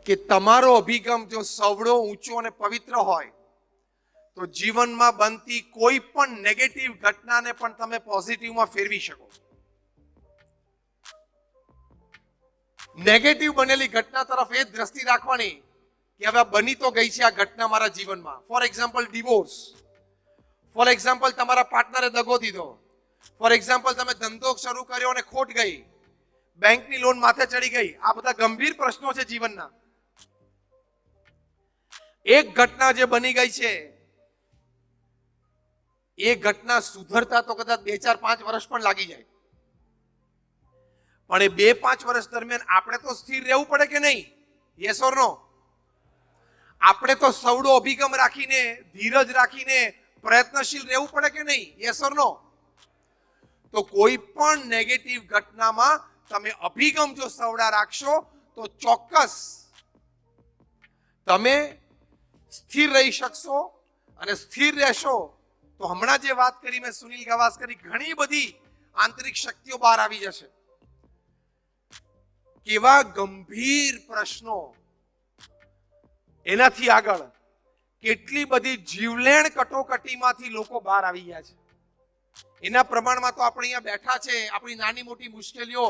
કે તમારો અભિગમ જો સવડો, ઊંચો અને પવિત્ર હોય તો જીવનમાં બનતી કોઈ પણ નેગેટિવ ઘટનાને પણ તમે પોઝિટિવમાં ફેરવી શકો. નેગેટિવ બનેલી ઘટના તરફ એ જ દ્રષ્ટિ રાખવાની કે હવે બની તો ગઈ છે આ ઘટના મારા જીવનમાં. For example divorce, for example તમારા પાર્ટનરે દગો દીધો, ફોર એક્ઝામ્પલ તમે ધંધો શરૂ કર્યો અને ખોટ ગઈ, બેંકની લોન માથે ચડી ગઈ. આ બધા ગંભીર પ્રશ્નો છે જીવનના. એક ઘટના જે બની ગઈ છે એ ઘટના સુધરતા તો કદાચ 2, 4, 5 વર્ષ પણ લાગી જાય, પણ એ 2-5 વર્ષ દરમિયાન આપણે તો સ્થિર રહેવું પડે કે નહીં? યસ ઓર નો? આપણે તો સવડો અભિગમ રાખીને, ધીરજ રાખીને પ્રયત્નશીલ રહેવું પડે કે નહીં? યસ ઓર નો? તો કોઈ પણ નેગેટિવ ઘટનામાં તમે અભિગમ જો સવડા રાખશો તો ચોક્કસ તમે સ્થિર રહી શકશો. અને સ્થિર રહેશો તો હમણાં જે વાત કરી મેં સુનિલ ગાવસ્કરની, ઘણી બધી આંતરિક શક્તિઓ બહાર આવી જશે. કેવા ગંભીર પ્રશ્નો, એનાથી આગળ કેટલી બધી જીવલેણ કટોકટીમાંથી લોકો બહાર આવી ગયા છે. એના પ્રમાણમાં તો આપણે અહીંયા બેઠા છે, આપણી નાની મોટી મુશ્કેલીઓ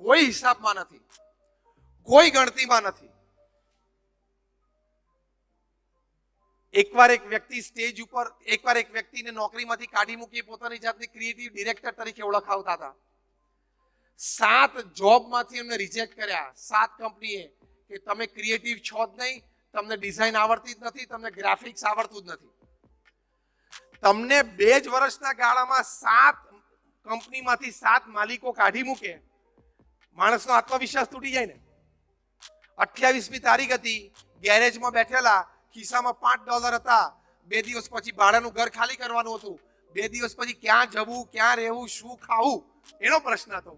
કોઈ હિસાબમાં નથી, કોઈ ગણતીમાં નથી. એકવાર એક વ્યક્તિ સ્ટેજ ઉપર, એકવાર એક વ્યક્તિને નોકરીમાંથી કાઢી મૂકી પોતાની જાતને ક્રિએટિવ ડિરેક્ટર તરીકે ઓળખાવતા હતા. 7 જોબમાંથી એમને રિજેક્ટ કર્યા. 7 કંપનીએ કે તમે ક્રિએટિવ છો જ નહીં, તમને ડિઝાઇન આવડતી જ નથી, તમને ગ્રાફિક્સ આવડતું જ નથી. તમને 2 જ વર્ષના ગાળામાં 7 કંપનીમાંથી 7 માલિકો કાઢી મૂકે, માણસનો આત્મવિશ્વાસ તૂટી જાય ને. 28મી તારીખ હતી, ગેરેજમાં બેઠેલા, ખિસ્સામાં $5 હતા. 2 દિવસ પછી ભાડાનું ઘર ખાલી કરવાનું હતું. 2 દિવસ પછી ક્યાં જવું, ક્યાં રહેવું, શું ખાવું, એનો પ્રશ્ન હતો.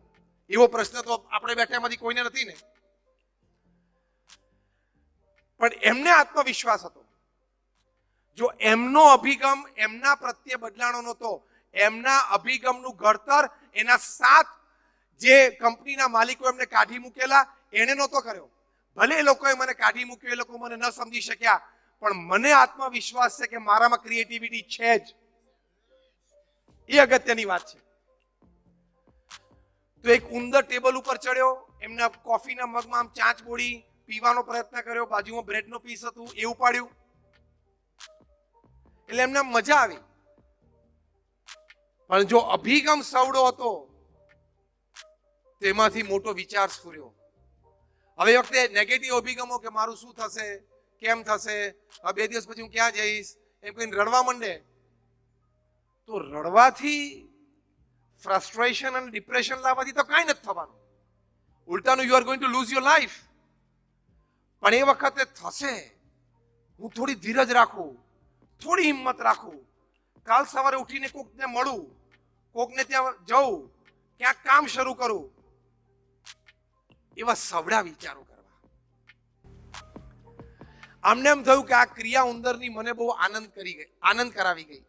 એવો પ્રશ્ન તો આપણે બેઠામાંથી કોઈને નથી ને. પણ એમને આત્મવિશ્વાસ હતો. જો એમનો અભિગમ એમના પ્રત્યે બદલાણો નહોતો, એમના અભિગમનું ઘડતર એના 7 જે કંપનીના માલિકો એમને કાઢી મૂકેલા એને નહોતો કર્યો. ભલે એ લોકોએ મને કાઢી મૂક્યો, એ લોકો મને ન સમજી શક્યા, પણ મને આત્મવિશ્વાસ છે કે મારામાં ક્રિએટિવિટી છે જ. એ અગત્યની વાત છે. તો એક ઉંદર ટેબલ ઉપર ચડ્યો, એમના કોફીના મગમાં આમ ચાંચ બોળી, પીવાનો પ્રયત્ન કર્યો, બાજુમાં બ્રેડનો પીસ હતું એ ઉપાડ્યું, એટલે એમને મજા આવી. પણ જો અભિગમ સવડો હતો તેમાંથી મોટો વિચાર સ્ફુર્યો. હવે વખતે નેગેટિવ અભિગમો કે મારું શું થશે, કેમ થશે, હવે 2 દિવસ પછી હું ક્યાં જઈશ, એમ કહીને રડવા માંડે, તો રડવાથી, ફ્રસ્ટ્રેશન અને ડિપ્રેશન લાવવાથી તો કાંઈ નથી થવાનું. ઉલટાનું you are going to lose your life. પણ એ વખતે થશે, હું થોડી ધીરજ રાખું, થોડી હિંમત રાખું, કાલ સવારે ઉઠીને કોકને મળું, કોકને ત્યાં જવું, ક્યાંક કામ શરૂ કરું, એવા સવડા વિચારો કરવા. આમને એમ થયું કે આ ક્રિયા ઉંદરની મને બહુ આનંદ કરાવી ગઈ.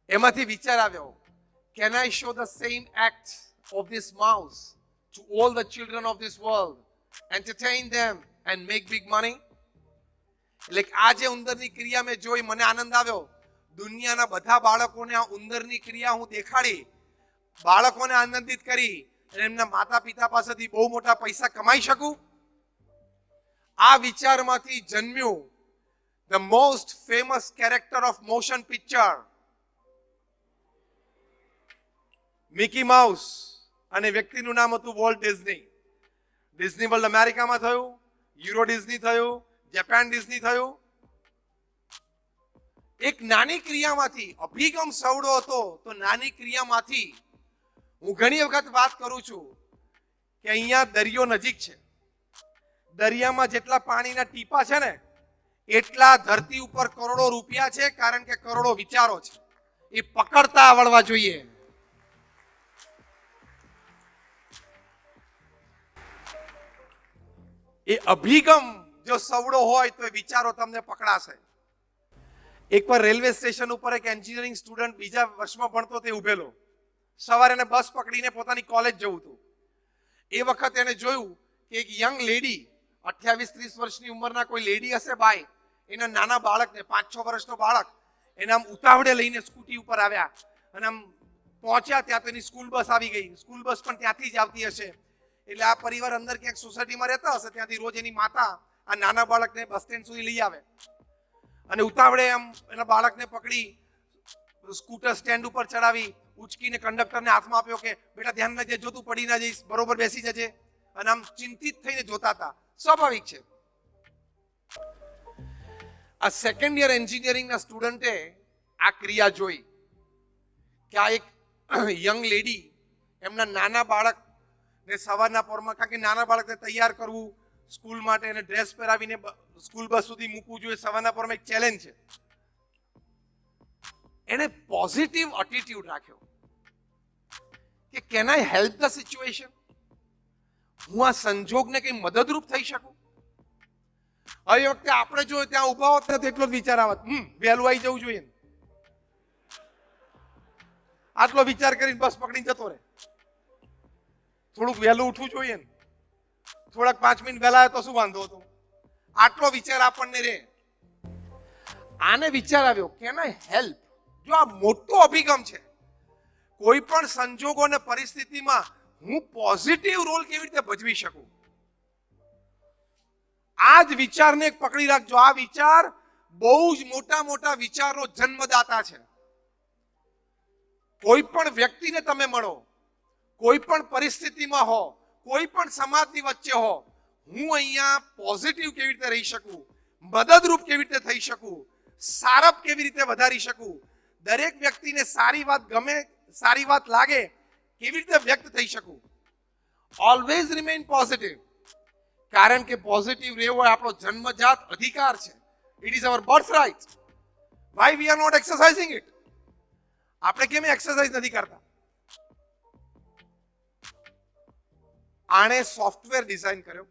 એમાંથી વિચાર આવ્યો, can I show the same act of this mouse to all the children of this world, entertain them and make big money? એટલે આ જે ઉંદરની ક્રિયા મેં જોઈ, મને આનંદ આવ્યો. દુનિયાના બધા બાળકોને આ ઉંદરની ક્રિયા હું દેખાડી, બાળકોને આનંદિત કરી અને એમના માતા પિતા પાસેથી બહુ મોટા પૈસા કમાઈ શકું. આ વિચારમાંથી જન્મ્યું the most famous character of motion picture, Mickey mouse. અને વ્યક્તિનું નામ હતું વોલ્ટ ડિઝની. ડિઝની વર્લ્ડ અમેરિકામાં થયું, યુરો ડિઝની થયું, જાપાન ડિઝની થયું. એક નાની ક્રિયામાંથી, અભિગમ સવડો હતો તો નાની ક્રિયામાંથી, હું ઘણી વખત વાત કરું છું કે અહીંયા દરિયો નજીક છે, દરિયામાં જેટલા પાણીના ટીપા છે ને એટલા ધરતી ઉપર કરોડો રૂપિયા છે, કારણ કે કરોડો વિચારો છે. એ પકડતા આવડવા જોઈએ. એ અભિગમ જો સવડો હોય તો એ વિચારો તમને પકડાશે. એકવાર રેલવે સ્ટેશન ઉપર એક એન્જિનિયરિંગ સ્ટુડન્ટ બીજા વર્ષમાં ભણતો તે ઉભેલો. સવારે એને બસ પકડીને પોતાની કોલેજ જવું હતું. એ વખત એને જોયું કે એક યંગ લેડી 28-30 વર્ષની ઉંમરના કોઈ લેડી હશે બાય, એના નાના બાળકને 5-6 વર્ષનો બાળક એને આમ ઉતાવળે લઈને સ્કૂટી ઉપર આવ્યા અને આમ પહોંચ્યા ત્યાં તેની સ્કૂલ બસ આવી ગઈ. સ્કૂલ બસ પણ ત્યાંથી જ આવતી હશે. એટલે આ પરિવાર અંદર ક્યાંક સોસાયટીમાં રહેતા હશે, ત્યાંથી રોજ એની માતા આ નાના બાળકને બસ સ્ટેન્ડ સુધી લઈ આવે અને ઉતાવળે આમ એના બાળકને પકડી સ્કૂટર સ્ટેન્ડ ઉપર ચડાવી ઉચકીને કંડક્ટરને હાથમાં આપ્યો કે બેટા ધ્યાન રાખજે, જો તું પડી ના જઈશ, બરોબર બેસી જજે. અને આમ ચિંતિત થઈને જોતા હતા. સ્વાભાવિક છે. આ સેકન્ડ યર એન્જિનિયરિંગના સ્ટુડન્ટે આ ક્રિયા જોઈ કે આ એક યંગ લેડી એમના નાના બાળકને સવારના પોરમાં, કારણ કે નાના બાળકને તૈયાર કરવું સ્કૂલ માટે એને ડ્રેસ પહેરાવીને સ્કૂલ બસ સુધી મૂકવું જોઈએ સવારના પોરમાં એક ચેલેન્જ છે. એને પોઝિટિવ એટીટ્યુડ રાખ્યો કે can I help the situation, હું આ સંજોગને કઈ મદદરૂપ થઈ શકું. હવે વખતે આપણે જો ત્યાં ઉભા હોત ને એટલો જ વિચાર આવત, વહેલું આવી જવું જોઈએ, આટલો વિચાર કરીને બસ પકડીને જતો રહે. થોડુંક વહેલું ઉઠવું જોઈએ ને, થોડાક 5 મિનિટ વહેલા તો શું વાંધો હતો, આટલો વિચાર આપણને રે. આને વિચાર આવ્યો કેન આઈ હેલ્પ. જો આ મોટો અભિગમ છે, કોઈ પણ સંજોગો અને પરિસ્થિતિમાં હું પોઝિટિવ રોલ કેવી રીતે ભજવી શકું. આ જ વિચારને પકડી રાખજો. આ વિચાર બહુ જ મોટા મોટા વિચારનો જન્મદાતા છે. કોઈ પણ વ્યક્તિને તમે મળો, કોઈ પણ પરિસ્થિતિમાં હો, કોઈ પણ સમાજની વચ્ચે હો, હું અહીંયા પોઝિટિવ કેવી રીતે રહી શકું, મદદરૂપ કેવી રીતે થઈ શકું, સારપ કેવી રીતે વધારી શકું, દરેક વ્યક્તિને સારી વાત ગમે, સારી વાત લાગે કેવી રીતે વ્યક્ત થઈ શકું. Always remain positive. કારણ કે પોઝિટિવ રહેવો એ આપણો જન્મજાત અધિકાર છે. It is our birth right. Why we are not exercising it. આપણે કેમ એક્સરસાઇઝ નથી કરતા? આણે સોફ્ટવેર ડિઝાઇન કર્યો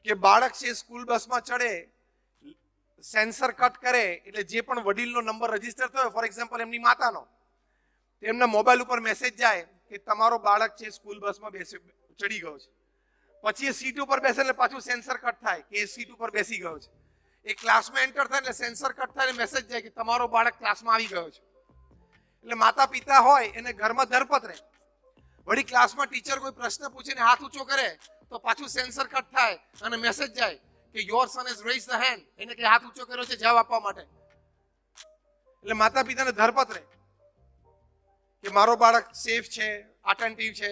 કે બાળક છે સ્કૂલ બસમાં ચડે, સેન્સર કટ કરે એટલે જે પણ વડીલનો નંબર રજીસ્ટર થયો, ફોર એક્ઝામ્પલ એમની માતાનો, એમના મોબાઈલ ઉપર મેસેજ જાય કે તમારો બાળક છે સ્કૂલ બસમાં ચડી ગયો છે. પછી એ સીટ ઉપર બેસે એટલે પાછું સેન્સર કટ થાય કે એ સીટ ઉપર બેસી ગયો છે. એ ક્લાસમાં એન્ટર થાય એટલે સેન્સર કટ થાય એટલે મેસેજ જાય કે તમારો બાળક ક્લાસમાં આવી ગયો છે. એટલે માતા પિતા હોય એને ઘરમાં ધરપત રહે. વળી ક્લાસમાં ટીચર કોઈ પ્રશ્ન પૂછીને હાથ ઊંચો કરે તો પાછું સેન્સર કટ થાય અને મેસેજ જાય કે your son has raised the hand, એને કે હાથ ઊંચો કર્યો છે જવાબ આપવા માટે. એટલે માતા પિતાને ધરપત રહે કે મારો બાળક સેફ છે, અટેન્ટિવ છે.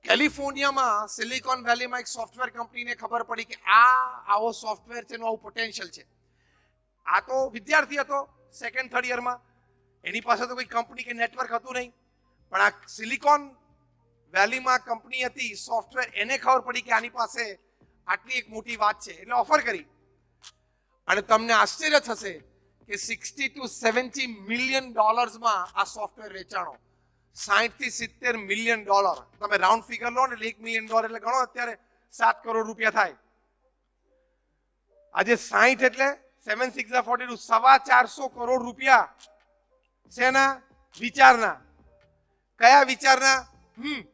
કેલિફોર્નિયામાં સિલિકોન વેલીમાં એક સોફ્ટવેર કંપનીને ખબર પડી કે આવો સોફ્ટવેર છે, એનું આવું પોટેન્શિયલ છે. આ તો વિદ્યાર્થી હતો સેકન્ડ થર્ડ યરમાં, એની પાસે તો કોઈ કંપની કે નેટવર્ક હતું નહીં, પણ આ સિલિકોન વેલીમાં કંપની હતી સોફ્ટવેર, એને ખબર પડી કે આની પાસે આટલી એક મોટી વાત છે એટલે ઓફર કરી. અને તમને આશ્ચર્ય થશે કે 60 to 70 મિલિયન ડોલર્સમાં આ સોફ્ટવેર વેચાણો. 60 થી 70 મિલિયન ડોલર. તમે રાઉન્ડ ફિગર લો ને એટલે 1 મિલિયન ડોલર એટલે ગણો અત્યારે 7 કરોડ રૂપિયા થાય. આજે 60 એટલે 7 6 42, 450 કરોડ રૂપિયા. શેના? વિચારના. કયા વિચારના?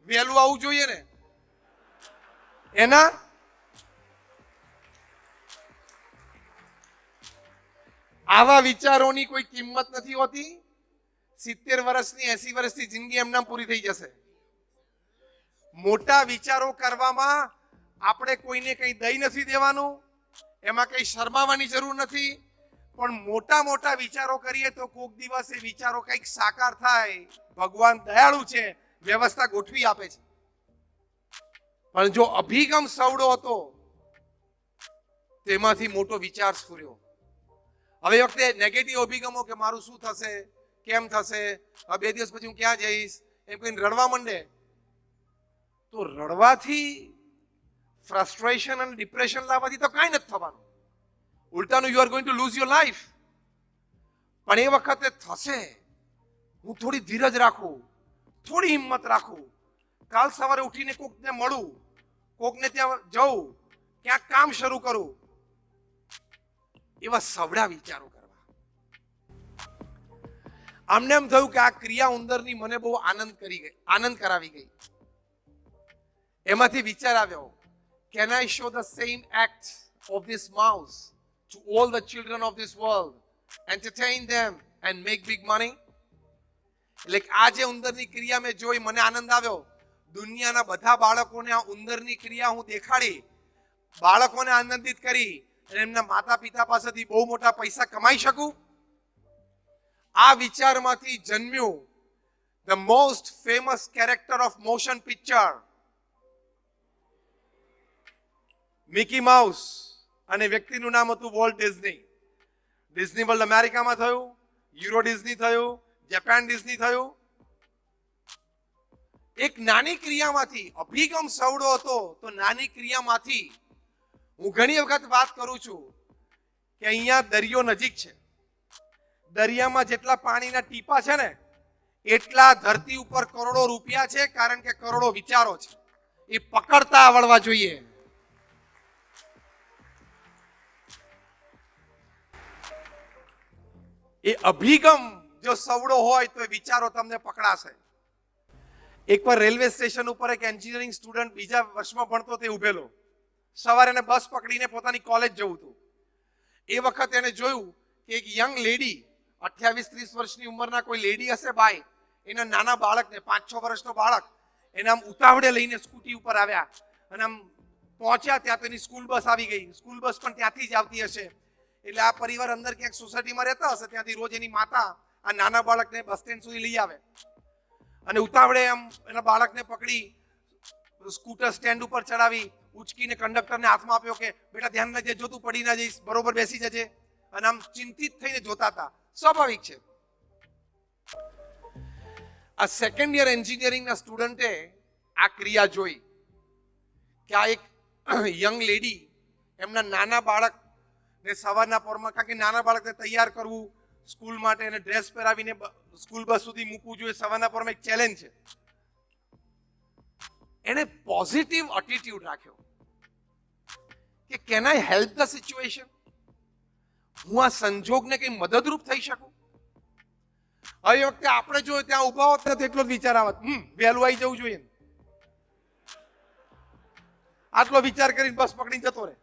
વહેલું આવવું જોઈએ ને એના. આવા વિચારોની કોઈ કિંમત નથી હોતી. 70 વર્ષની 80 વર્ષની જિંદગી એમનામ પૂરી થઈ જશે. મોટા વિચારો કરવામાં આપણે કોઈને કંઈ દઈ નથી દેવાનું, એમાં કંઈ શરમાવાની જરૂર નથી. પણ મોટા મોટા વિચારો કરીએ તો કોક દિવસ એ વિચારો કંઈક સાકાર થાય. ભગવાન દયાળુ છે, વ્યવસ્થા ગોઠવી આપે છે. પણ જો અભિગમ સવડો હતો તેમાંથી મોટો વિચાર સ્ફુર્યો. હવે વખતે નેગેટિવ અભિગમો કે મારું શું થશે, કેમ થશે, 2 દિવસ પછી હું ક્યાં જઈશ, એમ કહીને રડવા માંડે તો રડવાથી, ફ્રસ્ટ્રેશન અને ડિપ્રેશન લાવવાથી તો કાંઈ નથી થવાનું. ઉલટાનું you are going to lose your life. પણ એ વખતે થશે. હું થોડી ધીરજ રાખું, થોડી હિંમત રાખું, કાલ સવારે ઉઠીને કોકને મળું, કોકને ત્યાં જવું, ક્યાંક કામ શરૂ કરું. એવા સવડા વિચારો કરવા. આમને એમ થયું કે આ ક્રિયા ઉંદરની મને બહુ આનંદ કરાવી ગઈ. એમાંથી વિચાર આવ્યો can I show the same act of this mouse to all the children of this world, entertain them and make big money? એટલે આ જે ઉંદરની ક્રિયા મેં જોઈ, મને આનંદ આવ્યો. દુનિયાના બધા બાળકોને આ ઉંદરની ક્રિયા હું દેખાડી, બાળકોને આનંદિત કરી અને એમના માતા પિતા પાસેથી બહુ મોટા પૈસા કમાઈ શકું. આ વિચારમાંથી જન્મ્યું the most famous character of motion picture, Mickey mouse, અને વ્યક્તિનું નામ હતું વોલ્ટ ડિઝની. ડિઝની વર્લ્ડ અમેરિકામાં થયું, યુરો ડિઝની થયું, જાપાન ડિઝની થયું. એક નાની ક્રિયામાંથી અભિગમ સવડો હતો. તો નાની ક્રિયામાંથી હું ઘણી વખત વાત કરું છું કે અહીંયા દરિયો નજીક છે, દરિયામાં જેટલા પાણીના ટીપા છે ને એટલા ધરતી ઉપર કરોડો રૂપિયા છે, કારણ કે કરોડો વિચારો છે. એ પકડતા આવડવા જોઈએ. એ અભિગમ જો સવડો હોય તો એ વિચારો તમને પકડાશે. એકવાર રેલવે સ્ટેશન ઉપર એક એન્જિનિયરિંગ સ્ટુડન્ટ બીજા વર્ષમાં ભણતો તે ઉભેલો. સવારે એને બસ પકડીને પોતાની કોલેજ જવું હતું. એ વખત એને જોયું કે એક યંગ લેડી, 28-30 વર્ષની ઉંમરના કોઈ લેડી હશે બાય, એના નાના બાળકને, 5-6 વર્ષનો બાળક, એને આમ ઉતાવળે લઈને સ્કૂટી ઉપર આવ્યા અને આમ પહોંચ્યા ત્યાં તેની સ્કૂલ બસ આવી ગઈ. સ્કૂલ બસ પણ ત્યાંથી જ આવતી હશે. એટલે આ પરિવાર અંદર ક્યાંક સોસાયટીમાં રહેતા હશે, ત્યાંથી રોજ એની માતા આ નાના બાળકને બસ સ્ટેન્ડ સુધી લઈ આવે અને ઉતાવળે આમ એના બાળકને પકડી સ્કૂટર સ્ટેન્ડ ઉપર ચડાવી ઉચકીને કંડક્ટરને હાથમાં આપ્યો કે બેટા ધ્યાન રાખજે, જો તું પડી ના જઈશ, બરોબર બેસી જજે. અને આમ ચિંતિત થઈને જોતા હતા. સ્વાભાવિક છે. આ સેકન્ડ યર એન્જિનિયરિંગના સ્ટુડન્ટે આ ક્રિયા જોઈ કે આ એક યંગ લેડી એમના નાના બાળકને સવારના પોરમાં, કારણ કે નાના બાળકને તૈયાર કરવું સ્કૂલ માટે, એને ડ્રેસ પહેરાવીને સ્કૂલ બસ સુધી મૂકવું જોઈએ, સવારના પોરમાં એક ચેલેન્જ છે. એને પોઝિટિવ એટીટ્યુડ રાખ્યો કે can I help the situation? હું આ સંજોગને કઈ મદદરૂપ થઈ શકું? હવે વખતે આપણે જો ત્યાં ઉભા હોત તો એટલો જ વિચાર આવત, વહેલું આવી જવું જોઈએ, આટલો વિચાર કરીને બસ પકડીને જતો રહે.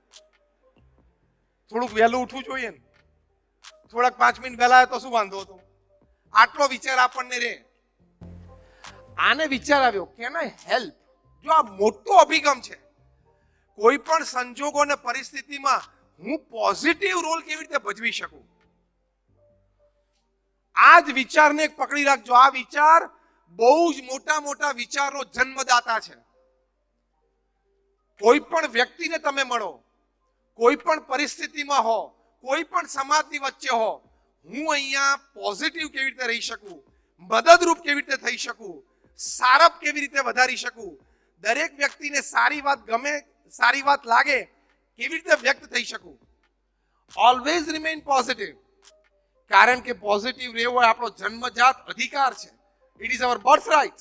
થોડુંક વહેલું ઉઠવું જોઈએ ને, થોડાક 5 મિનિટ વહેલા આવે તો શું વાંધો હતો? આટલો વિચાર આપણને રહે. આને વિચાર આવ્યો કેન આઈ હેલ્પ? જો આ મોટો અભિગમ છે. કોઈ પણ સંજોગો અને પરિસ્થિતિમાં હું પોઝિટિવ રોલ કેવી રીતે ભજવી શકું? આ જ વિચારને પકડી રાખજો. આ વિચાર બહુ જ મોટા મોટા વિચારનો જન્મદાતા છે. કોઈ પણ વ્યક્તિને તમે મળો, કોઈ પણ પરિસ્થિતિમાં હો, કોઈ પણ સમાજની વચ્ચે હો, હું અહીંયા પોઝિટિવ કેવી રીતે રહી શકું, મદદરૂપ કેવી રીતે થઈ શકું, સારપ કેવી રીતે વધારી શકું, દરેક વ્યક્તિને સારી વાત ગમે, સારી વાત લાગે, કેવી રીતે વ્યક્ત થઈ શકું. Always remain positive. કારણ કે પોઝિટિવ રહેવો એ આપણો જન્મજાત અધિકાર છે. It is our birth right.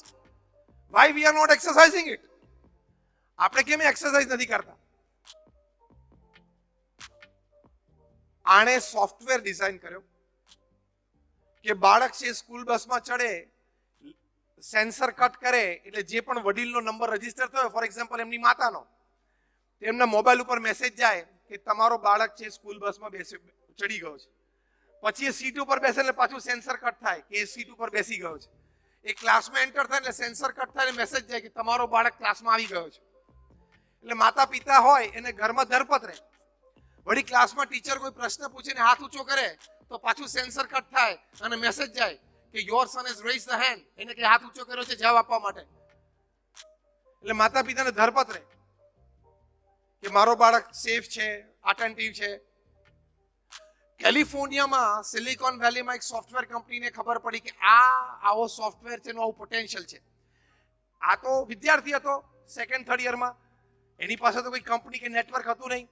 Why we are not exercising it? આપણે કેમ એક્સરસાઇઝ નથી કરતા? આણે સોફ્ટવેર ડિઝાઇન કર્યો કે બાળક છે સ્કૂલ બસમાં ચડે, સેન્સર કટ કરે એટલે જે પણ વડીલનો નંબર રજીસ્ટર થયો, ફોર એક્ઝામ્પલ એમની માતાનો, એમના મોબાઈલ ઉપર મેસેજ જાય કે તમારો બાળક છે સ્કૂલ બસમાં ચડી ગયો છે. પછી એ સીટ ઉપર બેસે એટલે પાછું સેન્સર કટ થાય કે એ સીટ ઉપર બેસી ગયો છે. એ ક્લાસમાં એન્ટર થાય એટલે સેન્સર કટ થાય અને મેસેજ જાય કે તમારો બાળક ક્લાસમાં આવી ગયો છે. એટલે માતા પિતા હોય એને ઘરમાં ધરપત રહે. વળી ક્લાસમાં ટીચર કોઈ પ્રશ્ન પૂછીને હાથ ઊંચો કરે તો પાછું સેન્સર કટ થાય અને મેસેજ જાય કે your son has raised the hand, એને કે હાથ ઊંચો કર્યો છે જવાબ આપવા માટે. એટલે માતા પિતાને ધરપત રહે કે મારો બાળક સેફ છે, અટેન્ટિવ છે. કેલિફોર્નિયામાં સિલિકોન વેલીમાં એક સોફ્ટવેર કંપનીને ખબર પડી કે આવો સોફ્ટવેર છે, આવું પોટેન્શિયલ છે. આ તો વિદ્યાર્થી હતો સેકન્ડ થર્ડ યરમાં, એની પાસે તો કોઈ કંપની કે નેટવર્ક હતું નહીં,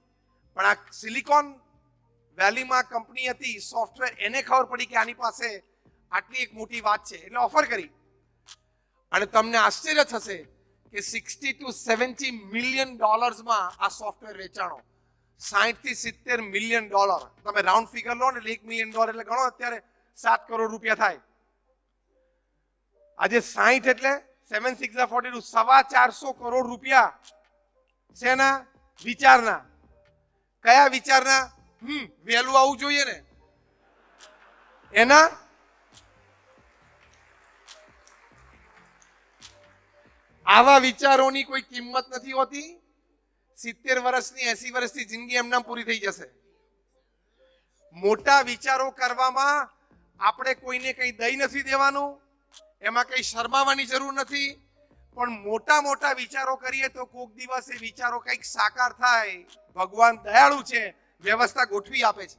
પણ આ સિલિકોન વેલીમાં કંપની હતી સોફ્ટવેર, એને ખબર પડી કે આની પાસે આટલી એક મોટી વાત છે એટલે ઓફર કરી. અને તમને આશ્ચર્ય થશે કે $60 to $70 million આ સોફ્ટવેર વેચાણો. $60 થી $70 million. તમે રાઉન્ડ ફિગર લો ને એટલે $1 million એટલે ગણો અત્યારે 7 કરોડ રૂપિયા થાય. આજે 60 એટલે 7 6 42 450 કરોડ રૂપિયા. શેના? વિચારના. કયા વિચારના? વહેલું આવવું જોઈએ ને એના. આવા વિચારોની કોઈ કિંમત નથી હોતી. 70 વર્ષની 80 વર્ષની જિંદગી એમનામ પૂરી થઈ જશે. મોટા વિચારો કરવામાં આપણે કોઈને કંઈ દઈ નથી દેવાનું, એમાં કંઈ શરમાવાની જરૂર નથી. પણ મોટા મોટા વિચારો કરીએ તો કોક દિવસ એ વિચારો કંઈક સાકાર થાય. ભગવાન દયાળુ છે, વ્યવસ્થા ગોઠવી આપે છે.